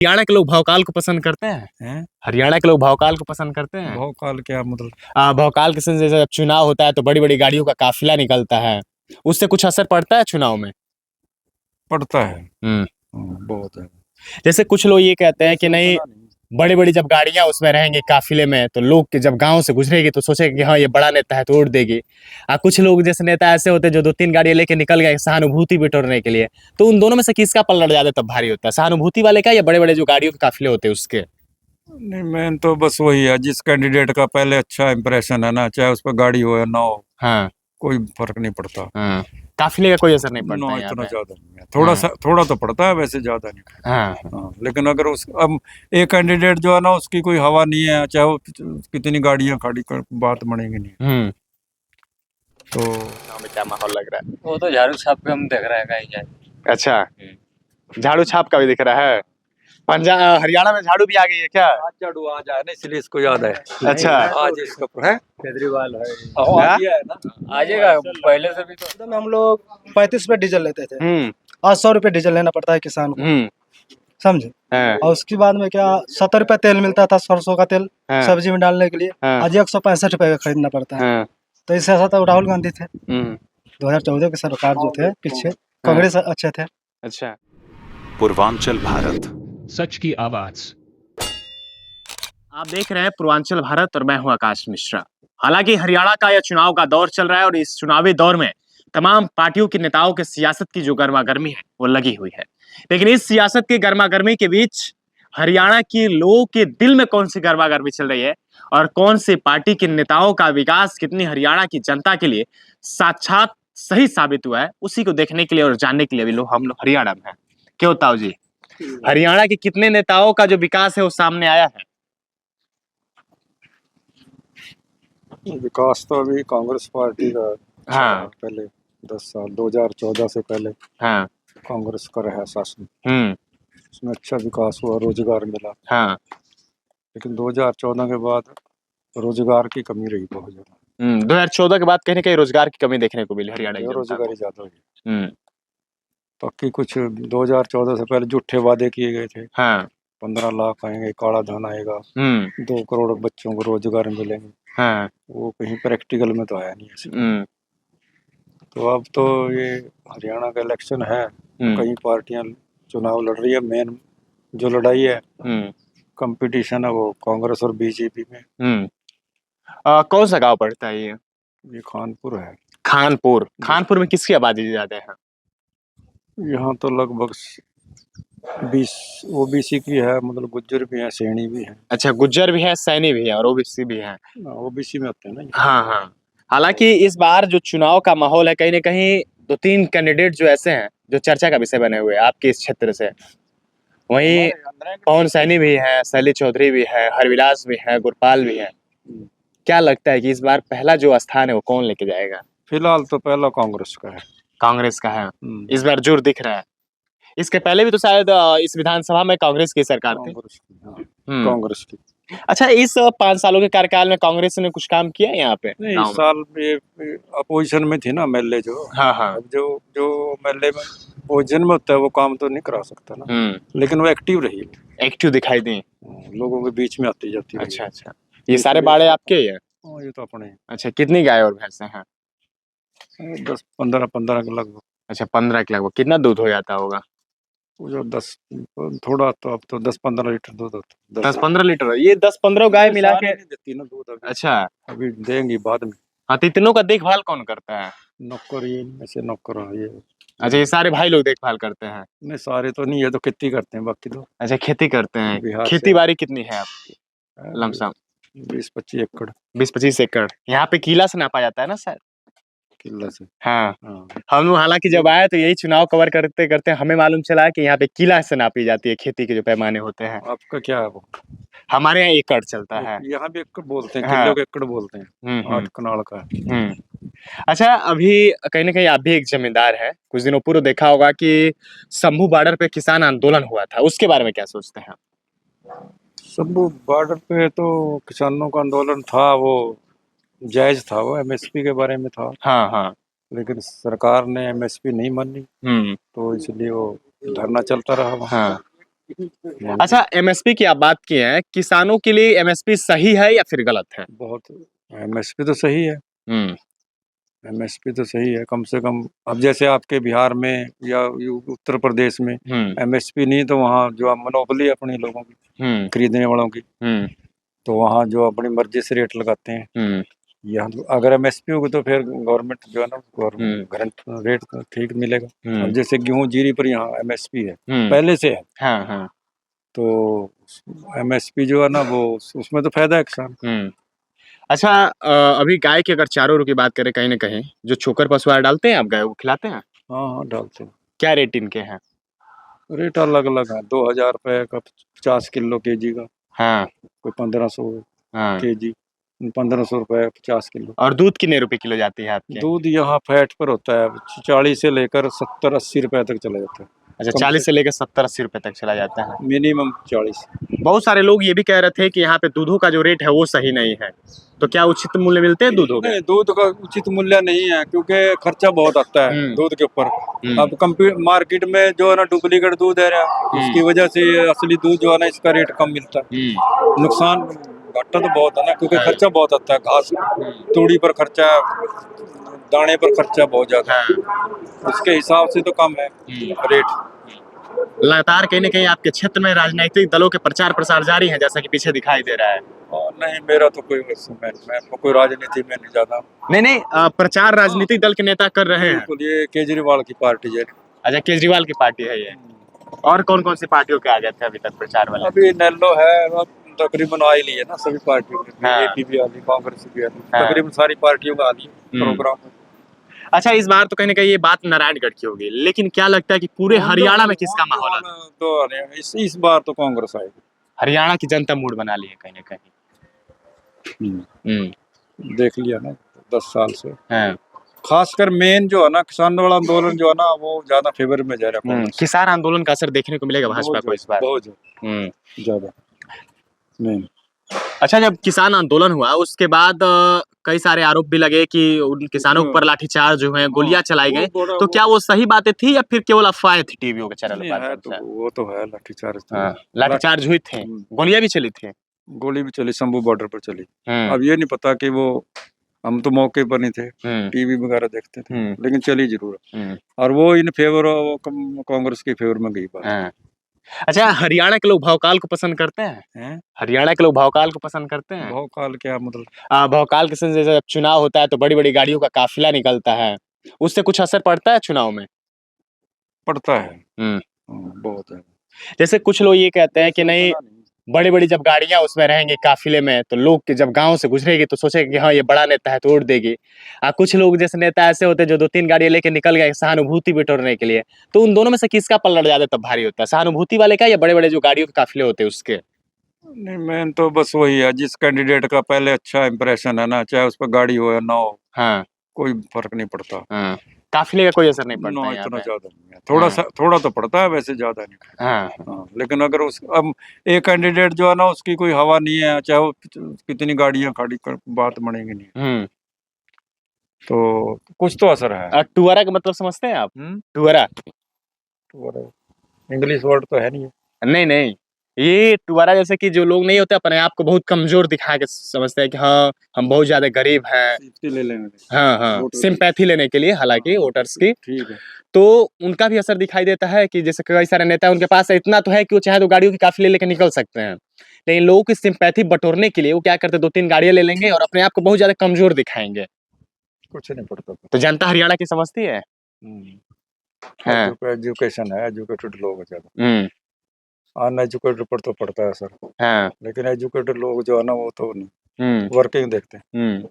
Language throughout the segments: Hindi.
हरियाणा के लोग भौकाल को पसंद करते हैं। हैं? हरियाणा के लोग भौकाल को पसंद करते हैं। भौकाल क्या मतलब? भौकाल के जैसे जब चुनाव होता है तो बड़ी बड़ी गाड़ियों का काफिला निकलता है, उससे कुछ असर पड़ता है चुनाव में? पड़ता है। हम्म। बहुत है। जैसे कुछ लोग ये कहते हैं कि नहीं, पता नहीं। बड़ी बड़ी जब गाड़ियां उसमें रहेंगी काफिले में तो लोग के जब गांव से गुजरेगी तो सोचेंगे कि हाँ ये बड़ा नेता है तो वोट देगी। कुछ लोग जैसे नेता ऐसे होते हैं जो 2-3 गाड़ियां लेके निकल गए सहानुभूति बिटोरने के लिए, तो उन दोनों में से किसका पल्ला ज्यादा तब भारी होता है, सहानुभूति वाले का या बड़े बड़े जो गाड़ियों के काफिले होते हैं उसके? नहीं, मेन तो बस वही है, जिस कैंडिडेट का पहले अच्छा इंप्रेशन है ना, चाहे उस पर गाड़ी हो या ना हो, हाँ कोई फर्क नहीं पड़ता। हाँ, काफिले का कोई असर नहीं पड़ता ना, है यहाँ इतना पे। ज्यादा नहीं है, थोड़ा सा थोड़ा तो पड़ता है, वैसे ज्यादा नहीं। हाँ हाँ, लेकिन अगर उस अब एक कैंडिडेट जो है ना, उसकी कोई हवा नहीं है, चाहे वो कितनी गाड़ियां खड़ी कर, बात बनेगी नहीं। तो गाँव में क्या माहौल लग रहा वो तो झाड़ू छाप पे हम देख रहे हैं कहीं जाए। है? अच्छा, झाड़ू छाप का भी दिख रहा है। पंजाब हरियाणा में झाड़ू भी आ गई है क्या? आज झाड़ू आज आया ना, इसलिए इसको याद है। अच्छा। आज इसका है केजरीवाल है, हाँ? है ना। आ जाएगा पहले से भी तो। में हम लोग 35 रुपए डीजल लेते थे, हम्म आज 100 रुपए डीजल लेना पड़ता है किसान को, हम्म समझे। हाँ, और उसके बाद में क्या 70 रुपए तेल मिलता था, सरसों का तेल हाँ, सब्जी में डालने के लिए, हाँ, आज 165 रुपए का खरीदना पड़ता है। हाँ, तो इससे ऐसा तो राहुल गांधी थे, हम्म, 2014 के सरकार जो थे पीछे, कांग्रेस अच्छे थे। अच्छा। पूर्वांचल भारत, सच की आवाज। आप देख रहे हैं पूर्वांचल भारत और मैं हूं आकाश मिश्रा। हालांकि हरियाणा का यह चुनाव का दौर चल रहा है और इस चुनावी दौर में तमाम पार्टियों के नेताओं के सियासत की जो गर्मागर्मी है वो लगी हुई है, लेकिन इस सियासत की गर्मागर्मी के बीच हरियाणा के लोगों के दिल में कौन सी गर्मागर्मी चल रही है और कौन सी पार्टी के नेताओं का विकास कितनी हरियाणा की जनता के लिए साक्षात सही साबित हुआ है, उसी को देखने के लिए और जानने के लिए भी हम लोग हरियाणा में हैं। क्यों ताऊ जी, हरियाणा के कितने नेताओं का जो विकास है वो सामने आया है? विकास तो अभी कांग्रेस पार्टी का हाँ। पहले 10 साल 2014 से पहले हाँ। कांग्रेस का रहा शासन, हम्म। उसमें अच्छा विकास हुआ, रोजगार मिला। हाँ। लेकिन 2014 के बाद रोजगार की कमी रही बहुत ज्यादा। 2014 के बाद कहीं ना कहीं रोजगार की कमी देखने को मिली हरियाणा की जनता को। बेरोजगारी ज्यादा हुई। हम्म। बाकी कुछ 2014 से पहले झूठे वादे किए गए थे, हाँ। 15 लाख आएंगे, काला धन आएगा, 2 करोड़ बच्चों को रोजगार मिलेंगे, हाँ। वो कहीं प्रैक्टिकल में तो आया नहीं ऐसे। तो अब तो ये हरियाणा का इलेक्शन है, कई पार्टियां चुनाव लड़ रही है, मेन जो लड़ाई है कंपटीशन है वो कांग्रेस और बीजेपी में। कौन सा गांव पड़ता है ये खानपुर है। खानपुर में किसकी आबादी ज्यादा है? यहाँ तो लगभग 20 ओबीसी की है, मतलब गुज्जर भी है, सैनी भी है। अच्छा, गुज्जर भी है, सैनी भी है और ओबीसी भी है। ओबीसी में आते हैं ना। हाँ हाँ। हालांकि इस बार जो चुनाव का माहौल है कहीं ना कहीं 2-3 कैंडिडेट जो ऐसे हैं जो चर्चा का विषय बने हुए हैं आपके इस क्षेत्र से, वहीं पवन सैनी भी है, शैली चौधरी भी है, हरविलास भी है, गुरपाल भी है। क्या लगता है कि इस बार पहला जो स्थान है वो कौन लेके जाएगा? फिलहाल तो पहला कांग्रेस का है। कांग्रेस का है, इस बार जोर दिख रहा है। इसके पहले भी तो शायद इस विधानसभा में कांग्रेस की सरकार थी। कांग्रेस की। अच्छा, इस 5 सालों के कार्यकाल में कांग्रेस ने कुछ काम किया यहाँ पे? नहीं, इस साल अपोजिशन में थी ना एमएलए जो। हाँ हाँ। अब जो एमएलए में अपोजिशन में होता है वो काम तो नहीं करा सकता ना, लेकिन वो एक्टिव रही, एक्टिव दिखाई दी, लोगों के बीच में आती जाती रही। अच्छा अच्छा। ये सारे बाड़े आपके ही है? ये तो अपने। अच्छा, कितनी गाय और भैंसे हैं? 10-15 के लगभग। अच्छा, 15 के लगभग। कितना दूध हो जाता होगा? जो 10 थोड़ा तो अब तो 10-15 लीटर दूध होता है। 10-15 लीटर? ये 10-15 गाय मिला के देती ना दूध अभी। अच्छा, अभी देंगी बाद में। हाँ, तो इतनों का देखभाल कौन करता है? नौकर, ये ऐसे नौकर ये। अच्छा, ये सारे भाई लोग देखभाल करते हैं? नहीं, सारे तो नहीं है, तो खेती करते हैं बाकी तो। अच्छा, खेती करते हैं। खेती बाड़ी कितनी है आपकी लमसम? 20-25 एकड़। 20-25 एकड़। यहाँ पे किला से नापा जाता है ना शायद? किला से। हाँ। हम लोग हालांकि जब आए तो यही चुनाव कवर करते करते हमें मालूम चला कि यहाँ पे किला से नापी जाती है खेती के जो पैमाने होते हैं। आपका क्या है वो? हमारे यहाँ एकड़ चलता है। यहाँ भी एकड़ बोलते हैं, हाँ। किलो के एकड़ बोलते हैं। 8 कनाल का है। अच्छा, अभी कहीं ना कहीं आप भी एक जमींदार है, कुछ दिनों पूर्व देखा होगा कि शंभू बॉर्डर पे किसान आंदोलन हुआ था, उसके बारे में क्या सोचते हैं? शंभू बॉर्डर पे तो किसानों का आंदोलन था, वो जायज था, वो एमएसपी के बारे में था। हाँ हाँ। लेकिन सरकार ने एमएसपी नहीं मानी, तो इसलिए वो धरना चलता रहा वहाँ। हाँ। अच्छा, एमएसपी की आप बात किए हैं, किसानों के लिए एमएसपी सही है या फिर गलत है? बहुत एमएसपी तो सही है, हम्म एमएसपी तो सही है। कम से कम अब जैसे आपके बिहार में या उत्तर प्रदेश में हम्म एमएसपी नहीं तो वहाँ जो मोनोपोली अपने लोगों की हम्म खरीदने वालों की, हम्म तो वहाँ जो अपनी मर्जी से रेट लगाते हैं। हम्म यहाँ तो अगर एमएसपी होगी तो फिर गवर्नमेंट जो है ना गवर्नमेंट रेट तो ठीक मिलेगा। अब जैसे गेहूँ जीरी पर यहाँ एमएसपी है, पहले से है, हाँ हाँ तो एमएसपी जो है ना वो उसमें तो फायदा है किसान। अच्छा, अभी गाय के अगर चारों की बात करें, कहीं ना कहीं जो चोकर पशु आहार डालते हैं आप गाय को खिलाते हैं, हाँ हाँ डालते हैं। क्या रेट इनके हैं? रेट अलग अलग है, 2000 रुपये का 50 किलो केजी का, हाँ कोई 1500 हाँ। केजी, 1500 रुपये 50 किलो। और दूध कितने रुपए किलो जाती है आपके? दूध यहाँ फैट पर होता है, 40 से लेकर 70-80 रुपए तक चला जाता है। अच्छा, कम 40 से लेकर 70-80 रुपए तक चला जाता है। मिनिमम 40। बहुत सारे लोग ये भी कह रहे थे कि यहाँ पे दूधों का जो रेट है वो सही नहीं है, तो क्या उचित मूल्य मिलते हैं दूधों के? नहीं, दूध का उचित मूल्य नहीं है क्योंकि खर्चा बहुत आता है दूध के ऊपर। अब मार्केट में जो है ना डुप्लीकेट दूध है ना, उसकी वजह से असली दूध जो है ना इसका रेट कम मिलता है। नुकसान घाटा तो बहुत है ना, क्योंकि खर्चा बहुत आता है, घास तूड़ी पर खर्चा, दाने पर खर्चा बहुत ज्यादा है, उसके हिसाब से तो कम है रेट। लगातार कहीं ना कहीं आपके क्षेत्र में राजनीतिक दलों के प्रचार प्रसार जारी है, जैसा कि पीछे दिखाई दे रहा है। और नहीं, मेरा तो कोई मैं कोई राजनीति में नहीं जाता। नहीं, प्रचार राजनीतिक दल के नेता कर रहे हैं। बिल्कुल, ये केजरीवाल की पार्टी है। अच्छा, केजरीवाल की पार्टी है ये। और कौन कौन सी पार्टियों के आ गए थे अभी तक प्रचार वाले? अभी नेल्लो है, अब तकरीबन आ ही ली है ना सभी पार्टियों की, हाँ। एपी भी आ ली, कांग्रेस भी आ ली, हाँ। तकरीबन सारी पार्टियों का आ ली प्रोग्राम। अच्छा, इस बार तो कहीं ना कहीं ये बात नारायणगढ़ की होगी, लेकिन क्या लगता है कि पूरे हरियाणा में किसका माहौल है? तो इस बार तो कांग्रेस आएगी। हरियाणा की जनता मूड बना ली है कहीं ना कहीं। देख लिया ना 10 साल से, हाँ। खासकर मेन जो है ना किसान वाला आंदोलन जो है ना वो ज्यादा फेवर में जा रहा है कांग्रेस। किसान आंदोलन का असर देखने को मिलेगा भाजपा को इस बार? बहुत ज्यादा मेन। अच्छा, जब किसान आंदोलन हुआ उसके बाद कई सारे आरोप भी लगे कि उन किसानों पर लाठीचार्ज हुए, गोलियां चलाई गई, तो क्या वो सही बातें थी या फिर केवल अफवाहें थी टीवियों के चैनल पर? तो वो तो है लाठीचार्ज। लाठीचार्ज हुई थी, गोलियां भी चली थी। गोली भी चली, शंभू बॉर्डर पर चली। अब ये नहीं पता कि वो, हम तो मौके पर नहीं थे, टीवी वगैरह देखते थे, लेकिन चली जरूर। और वो इन फेवर, कांग्रेस के फेवर में गई बात। अच्छा, हरियाणा के लोग भौकाल को पसंद करते हैं? हरियाणा के लोग भौकाल को पसंद करते हैं? भौकाल क्या मतलब? भौकाल के समय जब चुनाव होता है तो बड़ी बड़ी गाड़ियों का काफिला निकलता है, उससे कुछ असर पड़ता है चुनाव में? पड़ता है, बहुत है। जैसे कुछ लोग ये कहते हैं कि नहीं, बड़ी बड़ी जब गाड़ियां उसमें रहेंगी काफिले में तो लोग के जब गांव से गुजरेगी तो सोचेंगे कि हाँ ये बड़ा नेता है तो उड़ देगी। कुछ लोग जैसे नेता ऐसे होते हैं जो 2-3 गाड़ियां लेके निकल गए सहानुभूति बिटोरने के लिए, तो उन दोनों में से किसका पलड़ा ज्यादा तब भारी होता है, सहानुभूति वाले का या बड़े बड़े जो गाड़ियों के काफिले होते हैं उसके? नहीं, मेन तो बस वही है, जिस कैंडिडेट का पहले अच्छा इंप्रेशन है ना, चाहे उस पर गाड़ी हो या ना हो, कोई फर्क नहीं पड़ता। काफिले का कोई असर नहीं पड़ता है इतना ज्यादा नहीं है, थोड़ा तो पड़ता है, वैसे ज्यादा नहीं। लेकिन अगर अब एक कैंडिडेट जो है ना उसकी कोई हवा नहीं है, चाहे वो कितनी गाड़ियां खड़ी कर, बात बनेगी नहीं। तो कुछ तो असर है। टुअरा का मतलब समझते हैं आप? टुअरा इंग्लिश वर्ड तो है नहीं है। नहीं, ये टुवारा जैसे कि जो लोग नहीं होते अपने आप को बहुत कमजोर दिखा के समझते हैं कि हाँ हम बहुत ज्यादा गरीब हैं, ले लेंगे। हाँ, सिंपैथी लेने के लिए, हालांकि वोटर्स की। ठीक है। तो उनका भी असर दिखाई देता है कि जैसे कई सारे नेता उनके पास इतना तो है कि वो चाहे तो गाड़ियों की काफिले लेकर निकल सकते हैं, लेकिन लोगों की सिंपैथी बटोरने के लिए वो क्या करते हैं, 2-3 गाड़ियां ले लेंगे और अपने आप को बहुत ज्यादा कमजोर दिखाएंगे। कुछ नहीं पड़ता। तो जनता हरियाणा की समझती है। एजुकेशन है, एजुकेटेड लोग ज्यादा, अनएजुकेटेड पर तो पड़ता है सर। लेकिन एजुकेटेड लोग जो है ना वो तो नहीं, वर्किंग देखते हैं।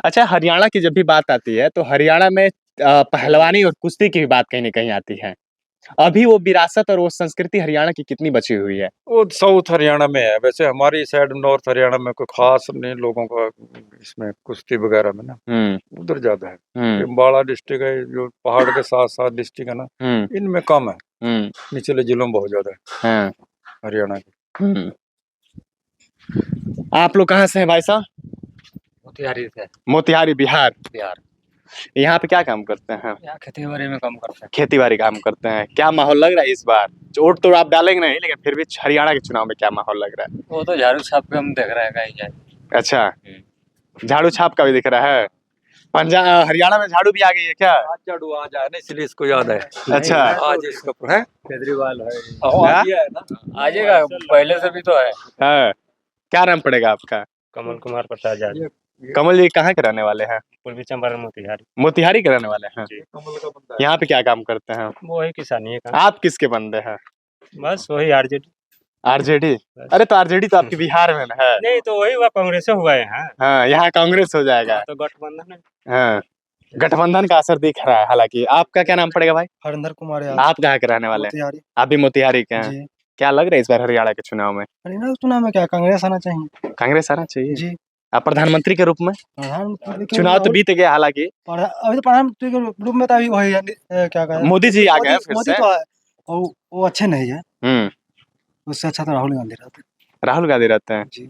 अच्छा, हरियाणा की जब भी बात आती है तो हरियाणा में पहलवानी और कुश्ती की भी बात कहीं ना कहीं आती है। अभी वो विरासत और वो संस्कृति हरियाणा की कितनी बची हुई है? वो साउथ हरियाणा में है, वैसे हमारी साइड नॉर्थ हरियाणा में कोई खास नहीं लोगों का इसमें कुश्ती वगैरह में ना, उधर ज्यादा है। अम्बाला डिस्ट्रिक्ट है जो पहाड़ के साथ साथ डिस्ट्रिक्ट है ना, इनमें कम है, निचले जिलों में बहुत ज्यादा है हरियाणा की। आप लोग कहाँ से हैं भाई साहब? मोतिहारी से। मोतिहारी, बिहार। यहाँ पे क्या काम करते हैं? यहाँ खेती बाड़ी में काम करते हैं। खेती बाड़ी काम करते हैं। क्या माहौल लग रहा है इस बार? वोट तो आप डालेंगे नहीं, लेकिन फिर भी हरियाणा के चुनाव में क्या माहौल लग रहा है? वो तो झाड़ू छाप के हम देख रहे हैं कहीं जाए। अच्छा, झाड़ू छाप का भी दिख रहा है। पंजाब हरियाणा में झाड़ू भी आ गई है क्या? आज झाड़ू आज आया ना, इसलिए इसको याद है। अच्छा, आज इसका है केजरीवाल है। हाँ? है ना। आ जाएगा, पहले से भी तो है। हाँ। क्या नाम पड़ेगा आपका? कमल कुमार प्रसाद यादव, कमल जी कहाँ के रहने वाले हैं? पूर्वी चंपारण मोतिहारी। मोतिहारी के रहने वाले हैं। कमल का बंदा है। यहाँ पे क्या काम करते हैं? वो ही किसानी का, आप किसके बंदे हैं? बस वही आरजेडी। आरजेडी? अरे तो आरजेडी तो आपके बिहार में ना है। नहीं तो वही हुआ, कांग्रेस से हुआ है। हाँ हाँ, यहाँ कांग्रेस हो जाएगा। तो गठबंधन है। हाँ, गठबंधन का असर दिख रहा है। हालांकि आपका क्या नाम पड़ेगा भाई? हरिंदर कुमार यादव, आप कहाँ के रहने वाले हैं? मोतिहारी। आप भी मोतिहारी के हैं। जी। क्या लग रहा है इस बार हरियाणा के चुनाव में? हरियाणा चुनाव में क्या कांग्रेस आना चाहिए? कांग्रेस आना चाहिए? जी। आप प्रधानमंत्री के रूप में? प्रधानमंत्री के चुनाव तो बीत गया हालांकि। अभी तो प्रधानमंत्री के रूप में तो अभी वही है, क्या कहें, मोदी जी आ गए हैं फिर मोदी से। तो है, वो अच्छे नहीं है। हम्म। उससे अच्छा तो राहुल गांधी रहते हैं। राहुल गांधी रहते हैं? जी।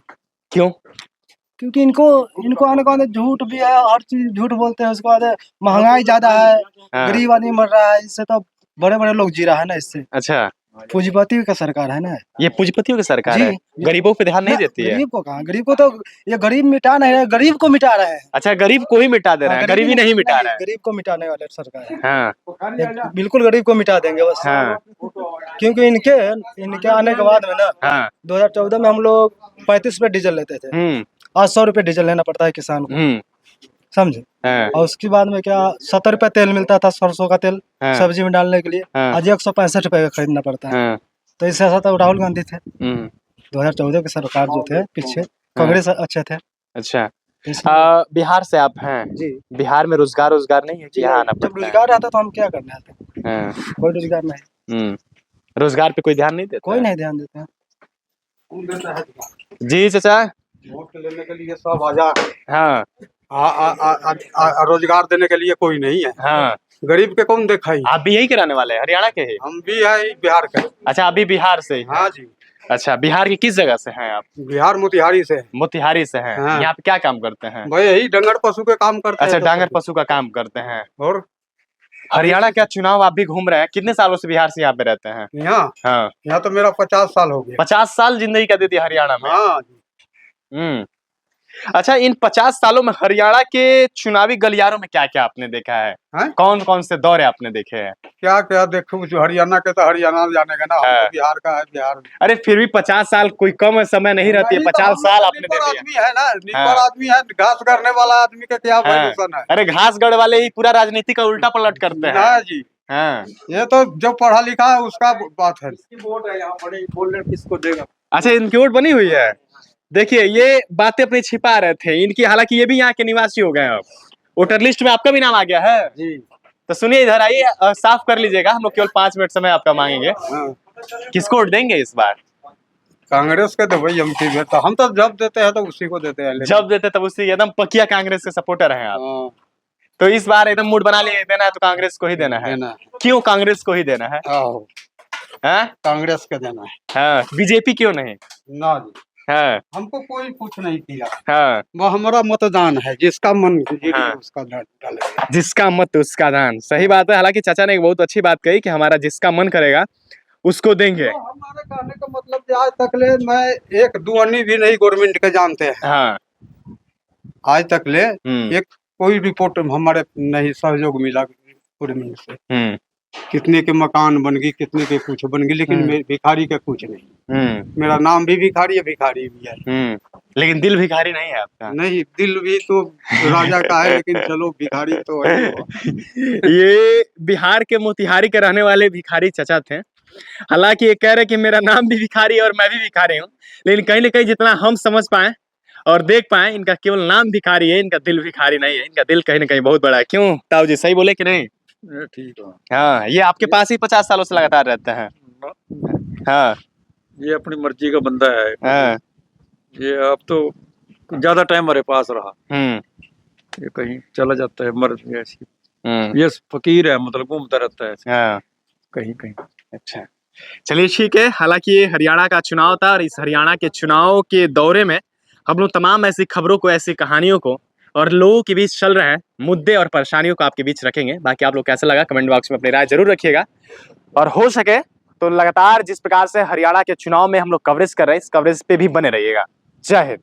क्यों? क्योंकि इनको आने के बाद झूठ भी है, हर चीज झूठ बोलते हैं। उसके बाद महंगाई ज्यादा है, हाँ। गरीब आदमी मर रहा है, इससे तो बड़े बड़े लोग जी रहा है ना इससे। अच्छा, पूंजीपति का सरकार है ना ये पूंजीपतियों की सरकार जी। है, गरीबों पे ध्यान नहीं देती है। गरीब को कहाँ, गरीब को तो ये गरीब मिटा नहीं रहे, गरीब को मिटा रहे हैं। अच्छा, गरीब को ही मिटा दे रहे हैं, गरीबी नहीं मिटा रहे हैं। गरीब को मिटाने वाले सरकार है। हाँ ये बिल्कुल गरीब को मिटा देंगे बस। हाँ क्योंकि इनके आने के बाद में ना, हाँ। 2014 में हम लोग 35 रुपए डीजल लेते थे, आज 100 रुपए डीजल लेना पड़ता है किसान को, समझे। हाँ। और उसके बाद में क्या 70 रुपए तेल मिलता था, सरसों का तेल हाँ। सब्जी में डालने के लिए, हाँ। आज 165 रुपए का खरीदना पड़ता है। हाँ। तो इससे ऐसा तो राहुल गांधी थे। हम्म। 2014 की सरकार जो थे पीछे, कांग्रेस अच्छे थे। अच्छा, इसलिए बिहार से आप हैं जी। बिहार में रोजगार नहीं है कि यहाँ आना जब पड़ता है? रोजगार रहता तो हम क्या करने आते, हाँ। कोई रोजगार नहीं, रोजगार पे कोई ध्यान नहीं देता कोई है? नहीं ध्यान देते हैं। जी चाचा। वोट लेने के लिए सब आजाद है। हाँ रोजगार देने के लिए कोई नहीं है। हाँ। गरीब के कौन देखा ही। आप भी यही के रहने वाले हैं, हरियाणा के ही? हम भी है बिहार के। अच्छा, अभी बिहार से ही? हाँ जी। अच्छा, बिहार की किस जगह से हैं आप? बिहार मोतिहारी से। मोतिहारी से हैं। हाँ। यहाँ पे क्या काम करते हैं? भाई यही डंगर पशु के काम करते अच्छा, हैं। डांगर पशु का काम करते हैं। और हरियाणा का चुनाव आप भी घूम रहे हैं, कितने सालों से बिहार से यहाँ पे रहते हैं? यहाँ हाँ। यहाँ तो मेरा 50 साल हो गया। 50 साल जिंदगी का दे दी हरियाणा में। हाँ जी। अच्छा, इन 50 सालों में हरियाणा के चुनावी गलियारों में क्या क्या आपने देखा है? कौन कौन से दौरे आपने देखे हैं? क्या क्या देखो, जो हरियाणा के तो हरियाणा जानेगा ना, हम तो बिहार का है बिहार। अरे फिर भी 50 साल कोई कम समय नहीं रहती है, 50 साल आपने दे दिया। आदमी है ना, निपर आदमी है, घास करने वाला आदमी का क्या वैल्यूशन है। अरे घासगढ़ वाले ही पूरा राजनीति का उल्टा पलट करते हैं। हाँ जी। हाँ। ये तो जो पढ़ा लिखा है उसका बात है। वोट है यहाँ, बड़े बोलने किसको देगा। अच्छा, इनकी वोट बनी हुई है। देखिए, ये बातें अपनी छिपा रहे थे इनकी, हालांकि ये भी यहाँ के निवासी हो गए। अब वोटर लिस्ट में आपका भी नाम आ गया है जी। तो सुनिए, इधर आइए, साफ कर लीजिएगा। हम लोग केवल 5 मिनट समय आपका मांगेंगे। हाँ। किसको वोट देंगे इस बार? कांग्रेस के तो भाई हम तो जब देते हैं तो उसी को देते हैं। जब देते तब उसी, एकदम पकिया कांग्रेस के सपोर्टर हैं आप। हाँ। तो इस बार एकदम मूड बना लिए, देना है तो कांग्रेस को ही देना है। क्यों कांग्रेस को ही देना है? हाँ? कांग्रेस के देना है। हाँ, बीजेपी क्यों नहीं? ना जी, हाँ। हमको कोई कुछ नहीं किया। हाँ। वो हमारा मतदान है, जिसका मन हाँ। उसका डालेगा। जिसका मत उसका दान, सही बात है। हालांकि चाचा ने एक बहुत अच्छी बात कही कि हमारा जिसका मन करेगा उसको देंगे। तो हमारे कहने का मतलब आज तक ले मैं एक दुआनी भी नहीं गवर्नमेंट के जानते हैं। हाँ। आज तक ले एक कोई रिपोर्ट हमारे नहीं सहयोग मिला गवर्नमेंट से। कितने के मकान बन गई, कितने के कुछ बन गई, लेकिन भिखारी के कुछ नहीं। मेरा नाम भी भिखारी है, भिखारी भी है। लेकिन दिल भिखारी नहीं है आपका। नहीं, दिल भी तो राजा का है, लेकिन चलो भिखारी तो है। ये बिहार के मोतिहारी के रहने वाले भिखारी चचा थे। हालांकि ये कह रहे कि मेरा नाम भी भिखारी है और मैं भी भिखारी हूँ, लेकिन कहीं ना कहीं जितना हम समझ पाए और देख पाए, इनका केवल नाम भिखारी है, इनका दिल भिखारी नहीं है। इनका दिल कहीं ना कहीं बहुत बड़ा है। क्यों ताऊ जी, सही बोले कि नहीं? ठीक है। हाँ, ये आपके पास ही 50 सालों से लगातार रहते हैं। हाँ। ये अपनी मर्जी का बंदा है। हाँ। ये अब तो ज्यादा टाइम हमारे पास रहा, हम्म। ये कहीं चला जाता है, मर ऐसी। ये फकीर है, मतलब घूमता रहता है। हाँ। कहीं कहीं। अच्छा, चलिए ठीक है। हालांकि ये हरियाणा का चुनाव था और इस हरियाणा के चुनाव के दौरे में हम लोग तमाम ऐसी खबरों को, ऐसी कहानियों को और लोगों के बीच चल रहे हैं मुद्दे और परेशानियों को आपके बीच रखेंगे। बाकी आप लोग कैसा लगा कमेंट बॉक्स में अपनी राय जरूर रखिएगा, और हो सके तो लगातार जिस प्रकार से हरियाणा के चुनाव में हम लोग कवरेज कर रहे हैं इस कवरेज पे भी बने रहिएगा। जय हिंद।